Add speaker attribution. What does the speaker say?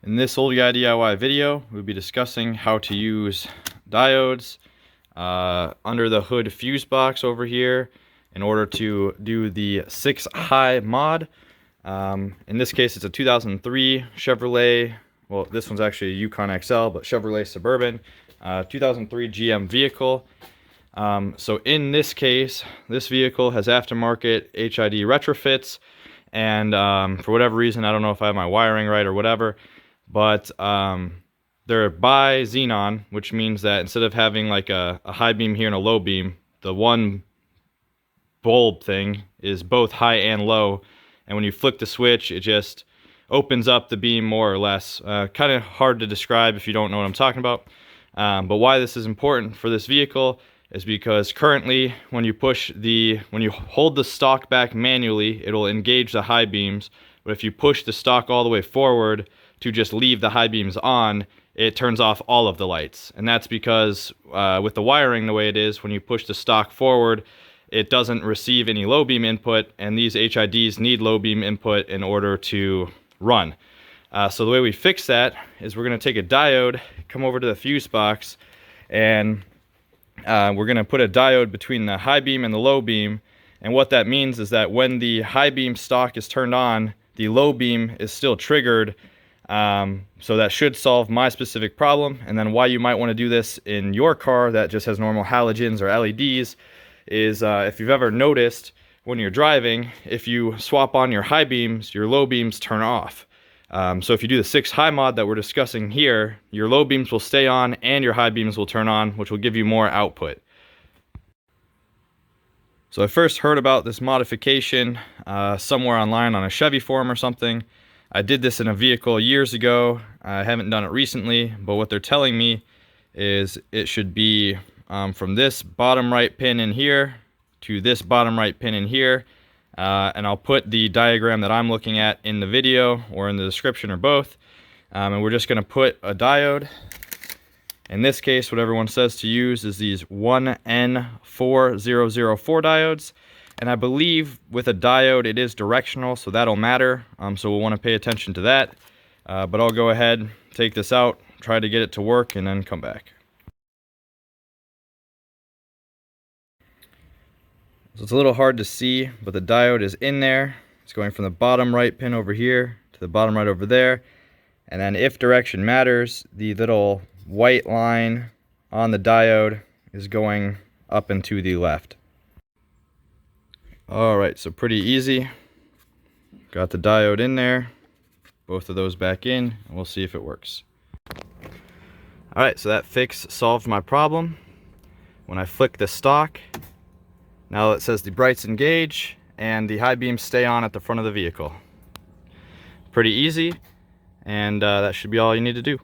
Speaker 1: In this old guy DIY video, we'll be discussing how to use diodes under the hood fuse box over here in order to do the 6 high mod. In this case, it's a 2003 Chevrolet. Well, this one's actually a Yukon XL, but Chevrolet Suburban, 2003 GM vehicle. So in this case, this vehicle has aftermarket HID retrofits, and for whatever reason, I don't know if I have my wiring right or whatever, but they're BiXenon, which means that instead of having like a high beam here and a low beam, the one bulb thing is both high and low, and when you flick the switch, it just opens up the beam more or less. Kind of hard to describe if you don't know what I'm talking about, but why this is important for this vehicle is because currently when you hold the stalk back manually, it'll engage the high beams, but if you push the stalk all the way forward to just leave the high beams on, it turns off all of the lights. And that's because with the wiring the way it is, when you push the stalk forward, it doesn't receive any low beam input, and these HIDs need low beam input in order to run. So the way we fix that is we're going to take a diode, come over to the fuse box, and we're going to put a diode between the high beam and the low beam. And what that means is that when the high beam stalk is turned on, the low beam is still triggered. So that should solve my specific problem. And then why you might want to do this in your car that just has normal halogens or LEDs is if you've ever noticed when you're driving, if you swap on your high beams, your low beams turn off. So if you do the 6 high mod that we're discussing here, your low beams will stay on and your high beams will turn on, which will give you more output. So I first heard about this modification somewhere online on a Chevy forum or something. I did this in a vehicle years ago. I haven't done it recently, but what they're telling me is it should be from this bottom right pin in here to this bottom right pin in here. And I'll put the diagram that I'm looking at in the video or in the description or both. And we're just going to put a diode. In this case, what everyone says to use is these 1N4004 diodes. And I believe with a diode, it is directional, so that'll matter. So we'll want to pay attention to that. But I'll go ahead, take this out, try to get it to work, and then come back. So it's a little hard to see, but the diode is in there. It's going from the bottom right pin over here to the bottom right over there. And then if direction matters, the little white line on the diode is going up and to the left. Alright, so pretty easy. Got the diode in there, both of those back in, and we'll see if it works. Alright, so that fix solved my problem. When I flick the stalk, now it says the brights engage and the high beams stay on at the front of the vehicle. Pretty easy, and that should be all you need to do.